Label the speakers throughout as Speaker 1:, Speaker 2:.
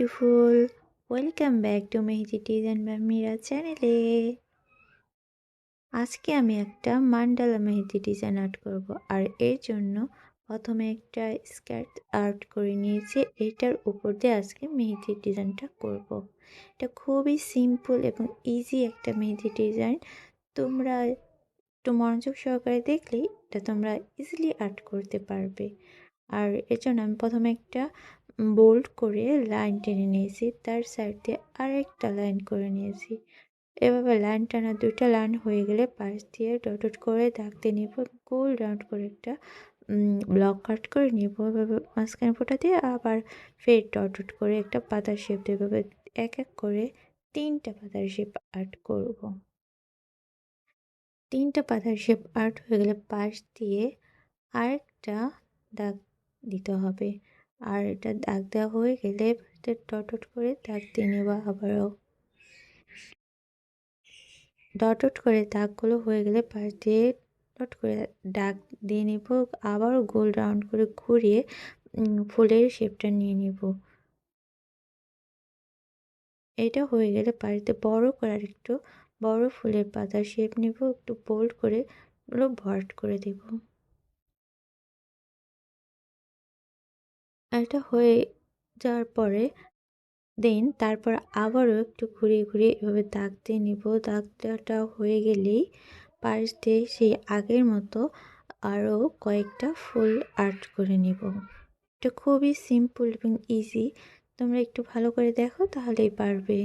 Speaker 1: Beautiful, welcome back to mehndi design by Meera চ্যানেলে। আজকে আমি একটা মান্ডালা মেহেদি ডিজাইন আর্ট করব, আর এর জন্য প্রথমে একটা স্কার্ট আর্ট করে নিয়েছি। এটার উপর দিয়ে আজকে মেহেদির ডিজাইনটা করব। এটা খুবই সিম্পল এবং ইজি একটা মেহেদি ডিজাইন। তোমরা একটু মনোযোগ সহকারে দেখলেই এটা তোমরা ইজিলি আর্ট করতে পারবে। আর এর জন্য আমি প্রথমে একটা বোল্ড করে লাইন টেনে নিয়েছি, তার সাইড দিয়ে আরেকটা লাইন করে নিয়েছি। এভাবে লাইন টানা দুইটা লাইন হয়ে গেলে পাশ দিয়ে ডট করে দাগ দিয়ে নিব, গোল রাউন্ড করে একটা ব্লক কাট করে নিব। এভাবে মাঝখানে ফোঁটা দিয়ে আবার ফের ডট করে একটা পাতার শেপ দিয়ে এভাবে এক এক করে তিনটা পাতার শেপ আর্ট করব। তিনটা পাতার শেপ আর্ট হয়ে গেলে পাশ দিয়ে আরেকটা দাগ দিতে হবে। আর এটা দাগ দেওয়া হয়ে গেলে ডট করে দাগ দিয়ে নেব। আবারও ডট করে দাগগুলো হয়ে গেলে পাশ দিয়ে ডট করে দাগ দিয়ে নেব। আবারও গোল রাউন্ড করে ঘুরিয়ে ফুলের শেপটা নিয়ে নেব। এটা হয়ে গেলে পাশে বড় করে আর একটু বড় ফুলের পাতার শেপ নেব, একটু বোল্ড করে পুরো ভরাট করে দেব। এটা হয়ে যাওয়ার পরে তারপর আবারও একটু ঘুরিয়ে ঘুরিয়ে এভাবে দাগ দিয়ে নিব। দাগ দেওয়াটা হয়ে গেলেই পাশ দিয়ে সেই আগের মতো আরও কয়েকটা ফুল আর্ট করে নিব। এটা খুবই সিম্পল এবং ইজি, তোমরা একটু ভালো করে দেখো তাহলেই পারবে।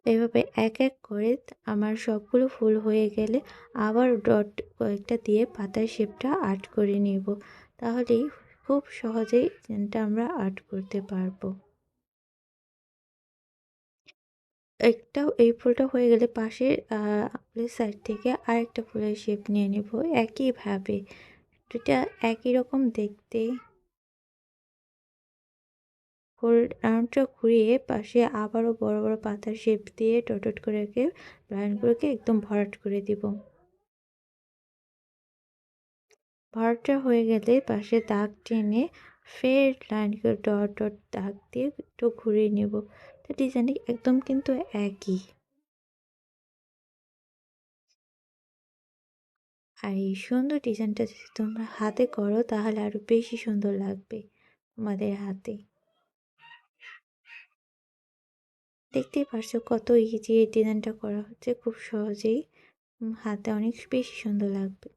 Speaker 1: এভাবে এক এক করে আমার সবগুলো ফুল হয়ে গেলে আবার ডট কয়েকটা দিয়ে পাতার শেপটা আর্ট করে নিব। তাহলেই খুব সহজেই ডিজাইনটা আমরা আর্ট করতে পারবো। এই ফুলটা হয়ে গেলে পাশের ফুলের সাইড থেকে আরেকটা ফুলের শেপ নিয়ে নেব একইভাবে। দুটা একই রকম দেখতে। ফুল রাউন্ডটা ঘুরিয়ে পাশে আবারও বড় বড় পাতার শেপ দিয়ে ডট করে লাইনগুলোকে একদম ভরাট করে দিব। ভরাটটা হয়ে গেলে পাশে দাগ টেনে ফের লাইনগুলো ডট দাগ দিয়ে একটু ঘুরিয়ে নেব। তো ডিজাইনটি একদম কিন্তু একই। আর এই সুন্দর ডিজাইনটা যদি তোমরা হাতে করো তাহলে আরো বেশি সুন্দর লাগবে তোমাদের হাতে। দেখতেই পারছো কত ইজি এই ডিজাইনটা করা হচ্ছে, খুব সহজেই হাতে অনেক বেশি সুন্দর লাগবে।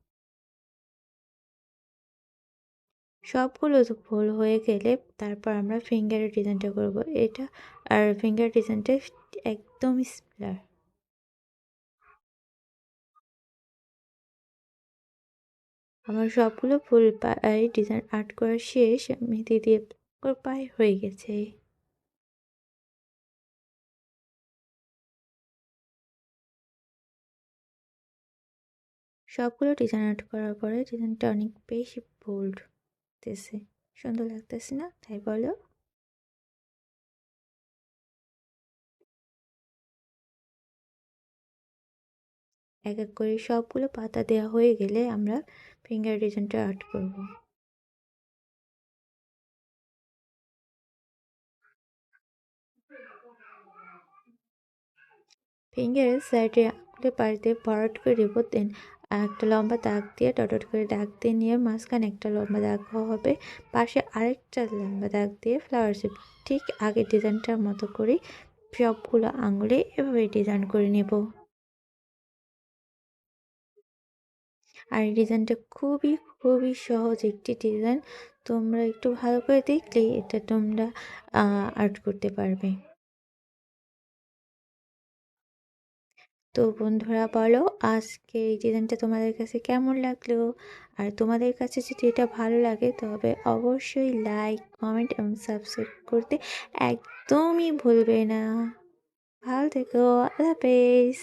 Speaker 1: সবগুলো তো ফুল হয়ে গেলে তারপর আমরা ফিঙ্গারের ডিজাইনটা করব। এটা আর ফিঙ্গার ডিজাইনটা একদম সিমিলার। আমার সবগুলো ফুল পায়ে ডিজাইন আর্ট করা শেষ, মেহেদি দিয়ে পায়ে হয়ে গেছে। সবগুলো ডিজাইন আর্ট করার পরে ডিজাইনটা অনেক বেশি বোল্ড লাগতেছে, সুন্দর লাগতেছে না, তাই বলো? এক এক করে সবগুলো পাতা দেওয়া হয়ে গেলে আমরা ফিঙ্গার ডিজাইনটা আর্ট করব। ফিঙ্গারের সাইডে আঙুলের পাশ দিয়ে ভরাট করে দেব। দেন একটা লম্বা দাগ দিয়ে ডট করে দাগ দিয়ে নিয়ে মাঝখানে একটা লম্বা দাগ হবে, পাশে আরেকটা লম্বা দাগ দিয়ে ফ্লাওয়ার শেপ ঠিক আগের ডিজাইনটার মতো করে সবগুলো আঙুলে এভাবে ডিজাইন করে নেব। আর এই ডিজাইনটা খুবই খুবই সহজ একটি ডিজাইন, তোমরা একটু ভালো করে দেখলেই এটা তোমরা আর্ট করতে পারবে। তো বন্ধুরা বলো, আজকে এই ডিজাইনটা তোমাদের কাছে কেমন লাগলো? আর তোমাদের কাছে যদি এটা ভালো লাগে তবে অবশ্যই লাইক, কমেন্ট এবং সাবস্ক্রাইব করতে একদমই ভুলবে না। ভালো থেকো, আল্লাহ হাফেজ।